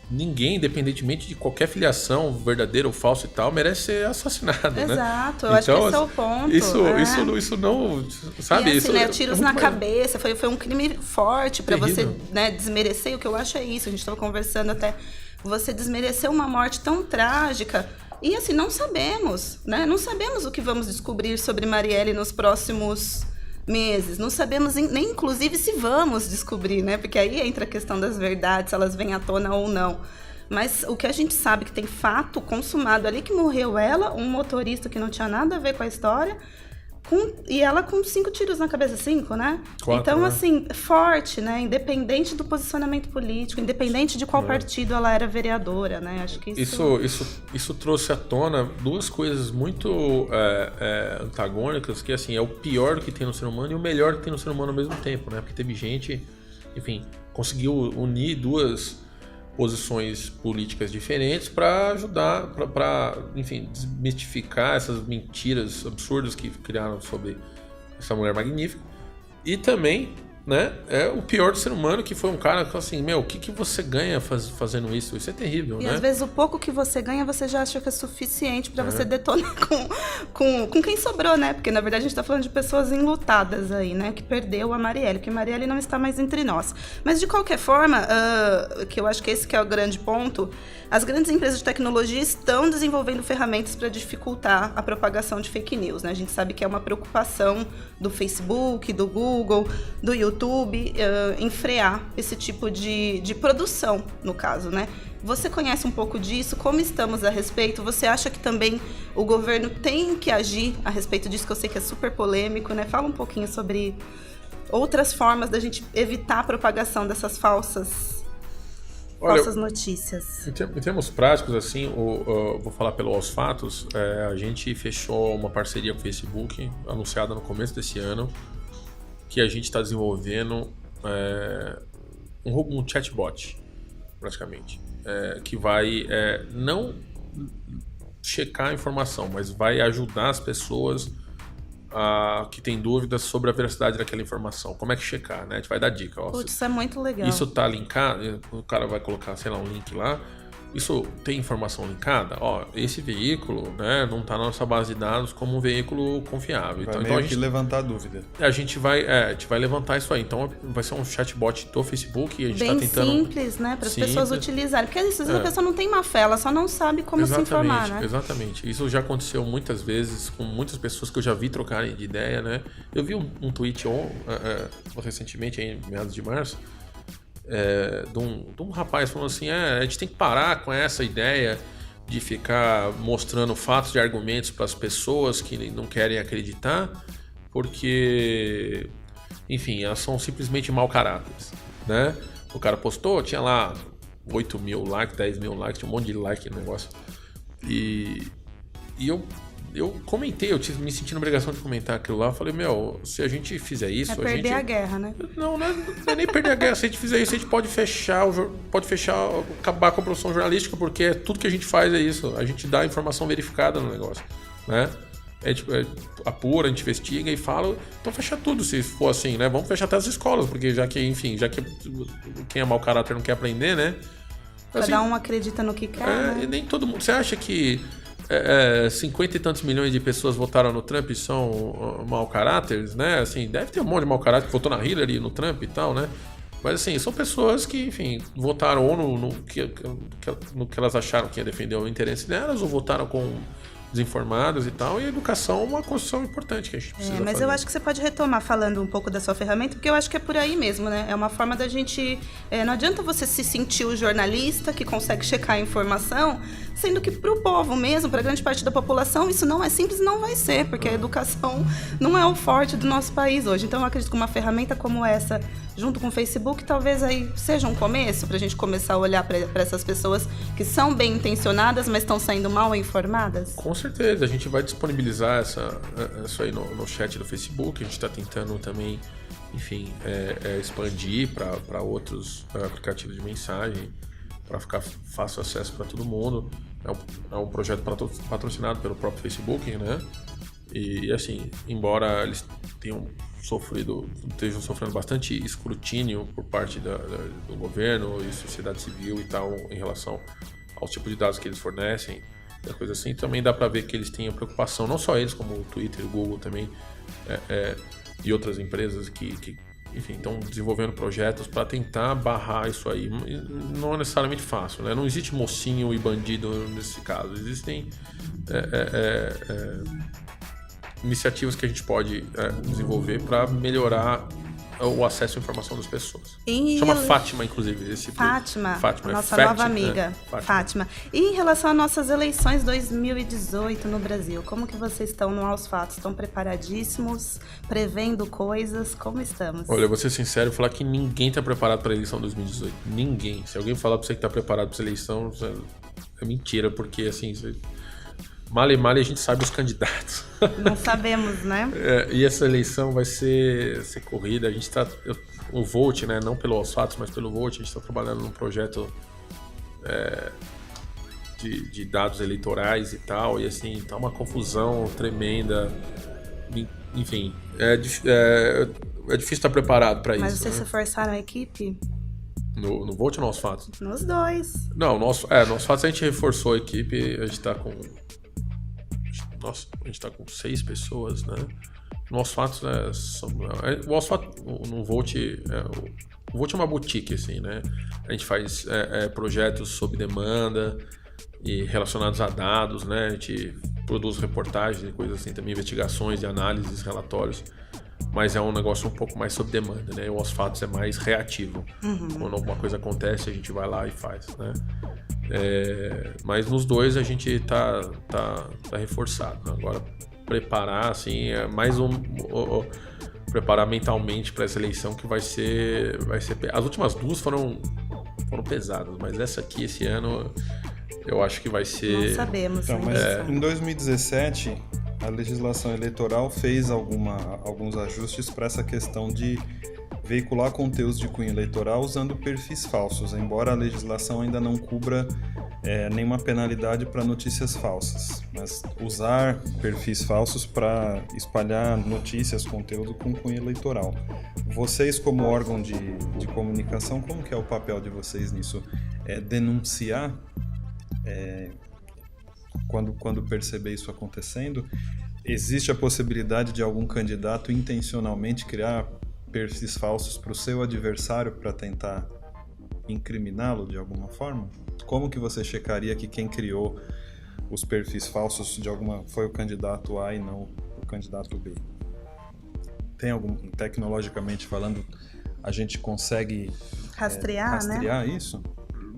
Ninguém, independentemente de qualquer filiação, verdadeira ou falsa e tal, merece ser assassinado, né? Exato, eu acho que esse é o ponto. Isso não... Sabe? E assim, tiros na cabeça, foi um crime forte para você, né, desmerecer. O que eu acho é isso, a gente estava conversando até, você desmerecer uma morte tão trágica. E assim, não sabemos, né? Não sabemos o que vamos descobrir sobre Marielle nos próximos meses. Não sabemos nem inclusive se vamos descobrir, né? Porque aí entra a questão das verdades, se elas vêm à tona ou não. Mas o que a gente sabe que tem fato consumado ali, que morreu ela, um motorista que não tinha nada a ver com a história, E ela com 5 tiros na cabeça, 5, né? 4, então, né? assim, forte, né? Independente do posicionamento político, independente de qual partido ela era vereadora, né? Acho que isso trouxe à tona duas coisas muito antagônicas, que assim, é o pior que tem no ser humano e o melhor que tem no ser humano ao mesmo tempo, né? Porque teve gente, enfim, conseguiu unir duas posições políticas diferentes para ajudar, para, enfim, desmistificar essas mentiras absurdas que criaram sobre essa mulher magnífica. E também, né, é o pior do ser humano, que foi um cara que assim, o que você ganha fazendo isso? Isso é terrível, né? E às vezes o pouco que você ganha, você já acha que é suficiente para você detonar com quem sobrou, né? Porque na verdade a gente tá falando de pessoas enlutadas aí, né? Que perdeu a Marielle, que a Marielle não está mais entre nós. Mas de qualquer forma, que eu acho que esse que é o grande ponto, as grandes empresas de tecnologia estão desenvolvendo ferramentas para dificultar a propagação de fake news, né? A gente sabe que é uma preocupação do Facebook, do Google, do YouTube, em frear esse tipo de produção, no caso, né? Você conhece um pouco disso? Como estamos a respeito? Você acha que também o governo tem que agir a respeito disso, que eu sei que é super polêmico, né? Fala um pouquinho sobre outras formas da gente evitar a propagação dessas falsas notícias. Em termos práticos, assim, vou falar pelo Aos Fatos, a gente fechou uma parceria com o Facebook, anunciada no começo desse ano, que a gente está desenvolvendo um chatbot, praticamente, que vai não checar a informação, mas vai ajudar as pessoas que têm dúvidas sobre a veracidade daquela informação. Como é que checar, né? A gente vai dar dica. Putz, isso é muito legal. Isso tá linkado, o cara vai colocar, sei lá, um link lá. Isso tem informação linkada? Esse veículo, né, não está na nossa base de dados como um veículo confiável. Vai então a gente levantar a dúvida. A gente vai levantar isso aí. Então vai ser um chatbot do Facebook e a gente está bem tentando... simples, né, para as pessoas utilizarem. Porque às vezes a pessoa não tem má fé, ela só não sabe como se informar, né? Exatamente. Isso já aconteceu muitas vezes com muitas pessoas que eu já vi trocarem de ideia, né? Eu vi um tweet recentemente, em meados de março, de um rapaz falando assim, a gente tem que parar com essa ideia de ficar mostrando fatos e argumentos para as pessoas que não querem acreditar, porque, enfim, elas são simplesmente mau caráteres, né? O cara postou, tinha lá 8 mil likes, 10 mil likes, tinha um monte de like no negócio, e eu comentei, eu me senti na obrigação de comentar aquilo lá. Eu falei, se a gente fizer isso... perder a guerra, né? Não é nem perder a guerra. Se a gente fizer isso, a gente pode acabar com a produção jornalística, porque tudo que a gente faz é isso. A gente dá informação verificada no negócio, né? Apura, a gente investiga e fala, então fecha tudo se for assim, né? Vamos fechar até as escolas, porque já que quem é mau caráter não quer aprender, né? Assim, Cada um acredita no que quer, né? E nem todo mundo... Você acha que 50 e tantos milhões de pessoas votaram no Trump e são mau caráteres, né? Assim, deve ter um monte de mau caráter que votou na Hillary e no Trump e tal, né? Mas assim, são pessoas que, enfim, votaram ou no que elas acharam que ia defender o interesse delas, ou votaram com desinformadas e tal, e a educação é uma construção importante que a gente precisa mas fazer. eu acho que você pode retomar falando um pouco da sua ferramenta, porque eu acho que é por aí mesmo, né? É uma forma da gente... não adianta você se sentir o jornalista que consegue checar a informação, sendo que para o povo mesmo, para grande parte da população, isso não é simples, não vai ser, porque a educação não é o forte do nosso país hoje. Então eu acredito que uma ferramenta como essa, junto com o Facebook, talvez aí seja um começo para a gente começar a olhar para essas pessoas que são bem intencionadas, mas estão saindo mal informadas. Com certeza, a gente vai disponibilizar isso aí no chat do Facebook. A gente está tentando também, enfim, expandir para outros aplicativos de mensagem, para ficar fácil acesso para todo mundo. É um projeto patrocinado pelo próprio Facebook, né? E assim, embora eles estejam sofrendo bastante escrutínio por parte do governo e sociedade civil e tal em relação aos tipos de dados que eles fornecem, coisa assim, também dá para ver que eles têm a preocupação, não só eles, como o Twitter, o Google também, e outras empresas que enfim, estão desenvolvendo projetos para tentar barrar isso aí. Não é necessariamente fácil, né? Não existe mocinho e bandido nesse caso. Existem iniciativas que a gente pode desenvolver para melhorar o acesso à informação das pessoas. E Chama Fátima, inclusive. Fátima, nossa Fact, nova amiga. né? Fátima. E em relação às nossas eleições 2018 no Brasil, como que vocês estão no Aos Fatos? Estão preparadíssimos? Prevendo coisas? Como estamos? Olha, eu vou ser sincero e falar que ninguém tá preparado para a eleição 2018. Ninguém. Se alguém falar para você que tá preparado para essa eleição, é mentira, porque assim... Mal e mal a gente sabe os candidatos. Não sabemos, né? E essa eleição vai ser corrida. A gente tá... O Volt, né? Não pelo Aos Fatos, mas pelo Volt, a gente está trabalhando num projeto de dados eleitorais e tal. E assim, tá uma confusão tremenda. Enfim, é difícil estar preparado para isso. Mas vocês né? se forçaram a equipe? No Volt ou no Aos Fatos? Nos dois. Não, no Aos Fatos a gente reforçou a equipe. A gente tá com... Nossa, a gente tá com 6 pessoas, né? No Aos Fatos, o Aos Fatos, no Volt, o Volt é uma boutique, assim, né? A gente faz projetos sob demanda e relacionados a dados, né? A gente produz reportagens e coisas assim, também investigações e análises, relatórios. Mas é um negócio um pouco mais sob demanda, né? O Aos Fatos é mais reativo. Quando alguma coisa acontece, a gente vai lá e faz, né? Mas nos dois a gente tá reforçado. Agora, preparar, assim, é mais preparar mentalmente para essa eleição que vai ser... As últimas duas foram pesadas, mas essa aqui, esse ano, eu acho que vai ser... Não sabemos. Então, mas em 2017, a legislação eleitoral fez alguns ajustes para essa questão de veicular conteúdos de cunho eleitoral usando perfis falsos, embora a legislação ainda não cubra nenhuma penalidade para notícias falsas, mas usar perfis falsos para espalhar notícias, conteúdo com cunho eleitoral. Vocês, como órgão de comunicação, como que é o papel de vocês nisso? Denunciar quando perceber isso acontecendo? Existe a possibilidade de algum candidato intencionalmente criar perfis falsos para o seu adversário para tentar incriminá-lo de alguma forma? Como que você checaria que quem criou os perfis falsos foi o candidato A e não o candidato B? Tem tecnologicamente falando, a gente consegue rastrear isso?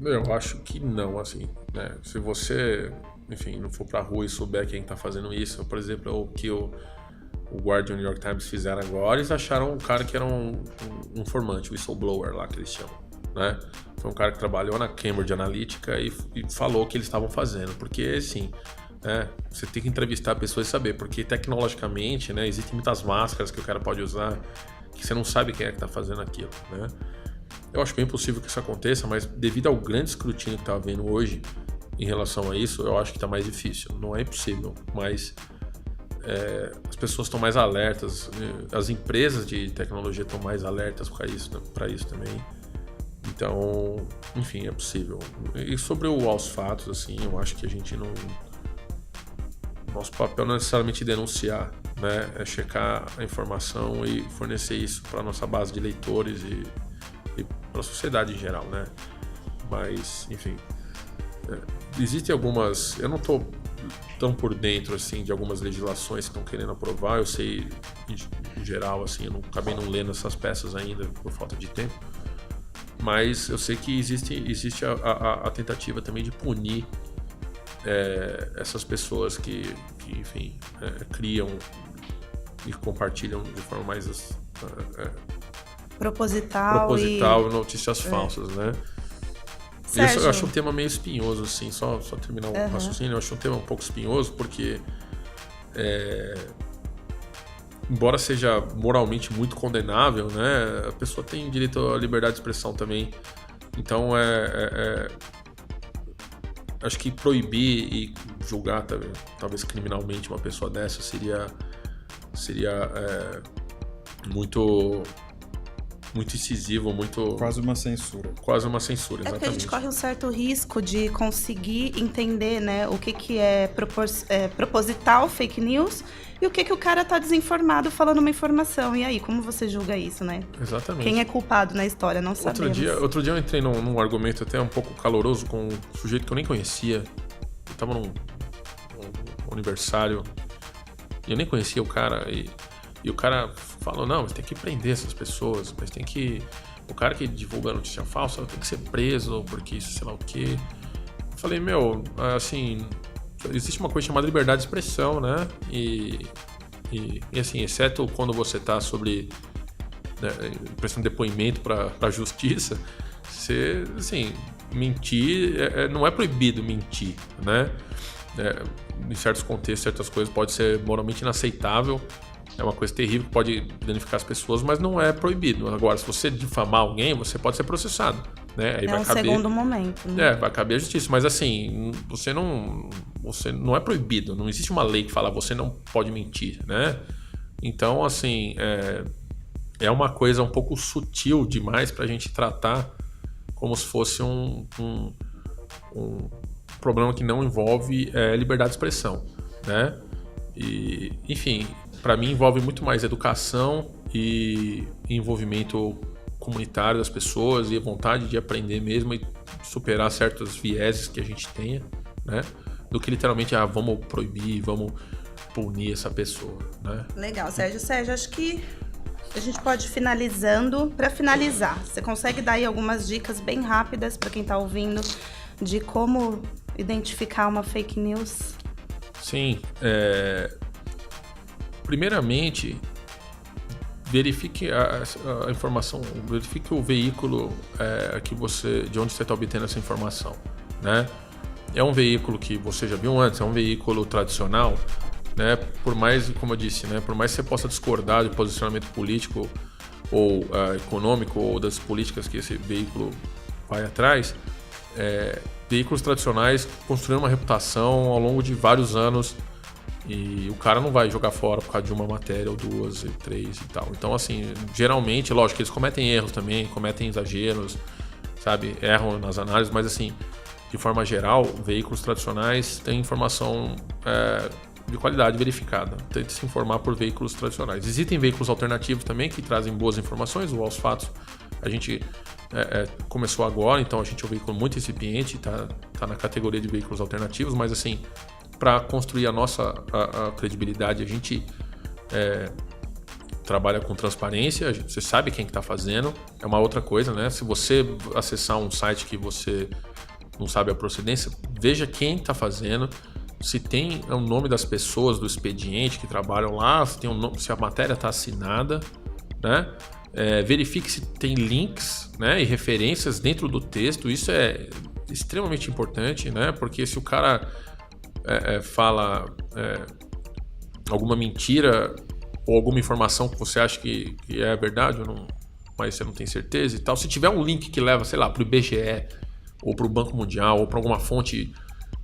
Eu acho que não, assim, né? Se você, enfim, não for pra rua e souber quem tá fazendo isso, por exemplo, o que o Guardian e o New York Times fizeram agora, eles acharam um cara que era um informante, whistleblower lá que eles chamam, né? Foi um cara que trabalhou na Cambridge Analytica e falou o que eles estavam fazendo, porque assim, você tem que entrevistar pessoas e saber, porque tecnologicamente, né, existem muitas máscaras que o cara pode usar que você não sabe quem é que tá fazendo aquilo, né? Eu acho bem possível que isso aconteça, mas devido ao grande escrutínio que tá havendo hoje em relação a isso, eu acho que tá mais difícil. Não é impossível, mas as pessoas estão mais alertas, as empresas de tecnologia estão mais alertas para isso também. Então, enfim, é possível. E sobre o Aos Fatos, assim, eu acho que a gente não... Nosso papel não é necessariamente denunciar, né? É checar a informação e fornecer isso para nossa base de leitores e para a sociedade em geral, né? Mas, enfim, existem algumas... Eu não estou tão por dentro, assim, de algumas legislações que estão querendo aprovar. Eu sei, em geral, assim, eu acabei não lendo essas peças ainda por falta de tempo. Mas eu sei que existe a tentativa também de punir essas pessoas que enfim, criam e compartilham de forma mais proposital notícias falsas, né? Sérgio. Eu acho um tema meio espinhoso, assim, só terminar o raciocínio, eu acho um tema um pouco espinhoso, porque embora seja moralmente muito condenável, né, a pessoa tem direito à liberdade de expressão também. Então, acho que proibir e julgar talvez criminalmente uma pessoa dessa seria muito incisivo, muito... Quase uma censura. Quase uma censura, exatamente. Exatamente. Porque a gente corre um certo risco de conseguir entender, né, o que é proposital fake news e o que o cara tá desinformado falando uma informação. E aí, como você julga isso, né? Exatamente. Quem é culpado na história, não sabemos. Outro dia eu entrei num argumento até um pouco caloroso com um sujeito que eu nem conhecia. Eu tava num aniversário e eu nem conhecia o cara. E E o cara falou, não, mas tem que prender essas pessoas, mas tem que... O cara que divulga notícia falsa tem que ser preso, porque isso, sei lá o quê. Eu falei, meu, assim, existe uma coisa chamada liberdade de expressão, né? E assim, exceto quando você tá prestando depoimento para a justiça, você, assim, mentir, não é proibido mentir, né? Em certos contextos, certas coisas pode ser moralmente inaceitável, é uma coisa terrível que pode danificar as pessoas, mas não é proibido. Agora, se você difamar alguém, você pode ser processado, né? Aí vai caber, segundo momento, né? vai caber a justiça, mas assim, você não é proibido, não existe uma lei que fala você não pode mentir, né? Então, assim, é uma coisa um pouco sutil demais pra gente tratar como se fosse um problema que não envolve liberdade de expressão, né? E, enfim, para mim envolve muito mais educação e envolvimento comunitário das pessoas e a vontade de aprender mesmo e superar certos vieses que a gente tenha, né? Do que literalmente, vamos proibir, vamos punir essa pessoa, né? Legal, Sérgio. Sérgio, acho que a gente pode ir finalizando. Para finalizar, você consegue dar aí algumas dicas bem rápidas para quem está ouvindo de como identificar uma fake news? Sim. Primeiramente, verifique a informação, verifique o veículo de onde você está obtendo essa informação, né? É um veículo que você já viu antes, é um veículo tradicional, né? Por mais, como eu disse, né? Por mais que você possa discordar do posicionamento político ou econômico ou das políticas que esse veículo vai atrás, veículos tradicionais construíram uma reputação ao longo de vários anos e o cara não vai jogar fora por causa de uma matéria ou duas e três e tal. Então, assim, geralmente, lógico que eles cometem erros também, cometem exageros, sabe? Erram nas análises, mas assim, de forma geral, veículos tradicionais têm informação de qualidade verificada. Tente se informar por veículos tradicionais. Existem veículos alternativos também que trazem boas informações. O Aos Fatos a gente começou agora, então a gente é um veículo muito incipiente, tá na categoria de veículos alternativos, mas assim, para construir a nossa credibilidade, a gente trabalha com transparência, você sabe quem está fazendo, é uma outra coisa, né? Se você acessar um site que você não sabe a procedência, veja quem está fazendo, se tem o nome das pessoas do expediente que trabalham lá, se a matéria está assinada, né? Verifique se tem links, né, e referências dentro do texto. Isso é extremamente importante, né? Porque se o cara fala alguma mentira ou alguma informação que você acha que é verdade, mas você não tem certeza e tal, se tiver um link que leva, sei lá, para o IBGE ou para o Banco Mundial ou para alguma fonte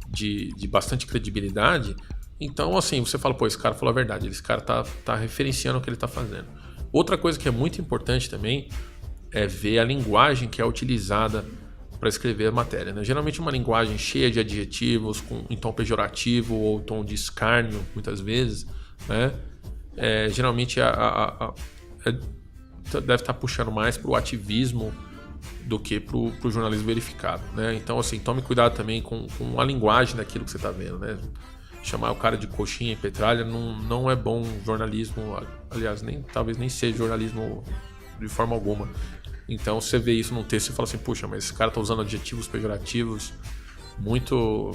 de bastante credibilidade, então assim, você fala, pô, esse cara falou a verdade, esse cara tá referenciando o que ele tá fazendo. Outra coisa que é muito importante também é ver a linguagem que é utilizada para escrever a matéria, né? Geralmente uma linguagem cheia de adjetivos, em tom pejorativo ou tom de escárnio, muitas vezes, né? Geralmente deve estar puxando mais para o ativismo do que para o jornalismo verificado, né? Então, assim, tome cuidado também com a linguagem daquilo que você está vendo, né? Chamar o cara de coxinha e petralha não é bom jornalismo, aliás, talvez nem seja jornalismo de forma alguma. Então, você vê isso num texto e fala assim, puxa, mas esse cara está usando adjetivos pejorativos muito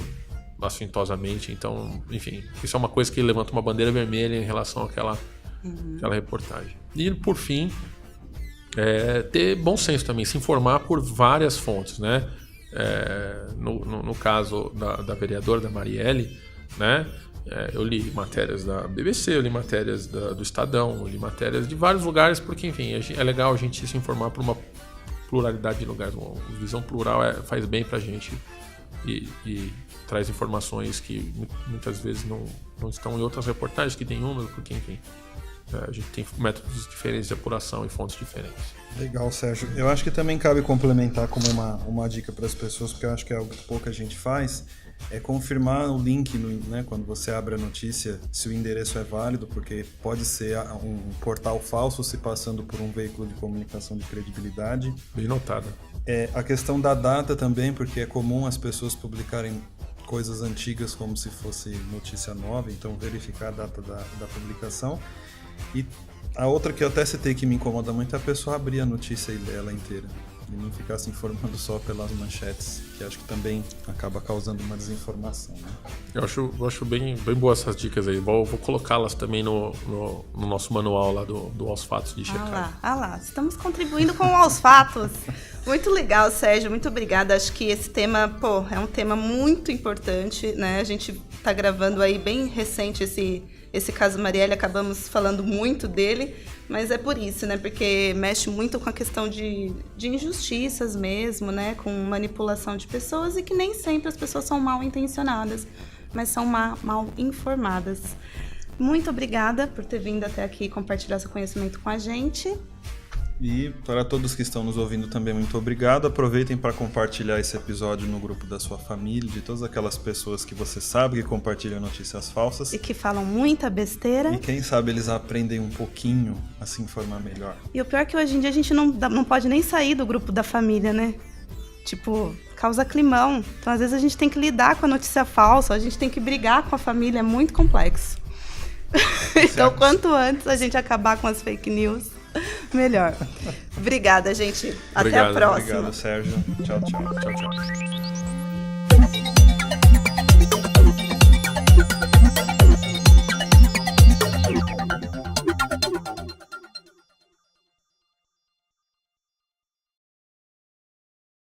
assintosamente. Então, enfim, isso é uma coisa que levanta uma bandeira vermelha em relação àquela reportagem. E, por fim, ter bom senso também, se informar por várias fontes, né? No caso da vereadora, da Marielle, né? Eu li matérias da BBC, eu li matérias do Estadão, eu li matérias de vários lugares, porque, enfim, é legal a gente se informar por uma pluralidade de lugares. Uma visão plural faz bem pra gente e traz informações que muitas vezes não estão em outras reportagens que tem uma, porque, enfim, a gente tem métodos diferentes de apuração e fontes diferentes. Legal, Sérgio. Eu acho que também cabe complementar como uma dica para as pessoas, porque eu acho que é algo que pouca gente faz, é confirmar o link, né, quando você abre a notícia, se o endereço é válido, porque pode ser um portal falso se passando por um veículo de comunicação de credibilidade. Bem notado. A questão da data também, porque é comum as pessoas publicarem coisas antigas como se fosse notícia nova, então verificar a data da publicação. E A outra que eu até citei que me incomoda muito é a pessoa abrir a notícia e ler ela inteira. E não ficar se informando só pelas manchetes, que acho que também acaba causando uma desinformação, né? Eu acho bem boas essas dicas aí. Vou colocá-las também no nosso manual lá do Aos Fatos de checagem. Lá, estamos contribuindo com o Aos Fatos. Muito legal, Sérgio, muito obrigada. Acho que esse tema, é um tema muito importante, né? A gente tá gravando aí bem recente esse caso Marielle, acabamos falando muito dele, mas é por isso, né? Porque mexe muito com a questão de injustiças mesmo, né? Com manipulação de pessoas e que nem sempre as pessoas são mal intencionadas, mas são mal informadas. Muito obrigada por ter vindo até aqui compartilhar seu conhecimento com a gente. E para todos que estão nos ouvindo também, muito obrigado. Aproveitem para compartilhar esse episódio no grupo da sua família, de todas aquelas pessoas que você sabe que compartilham notícias falsas. E que falam muita besteira. E quem sabe eles aprendem um pouquinho a se informar melhor. E o pior é que hoje em dia a gente não pode nem sair do grupo da família, né? Tipo, causa climão. Então, às vezes, a gente tem que lidar com a notícia falsa, a gente tem que brigar com a família, é muito complexo. Então, quanto antes a gente acabar com as fake news, melhor. Obrigada, gente. Até a próxima. Obrigado, Sérgio. Tchau, tchau. Tchau, tchau.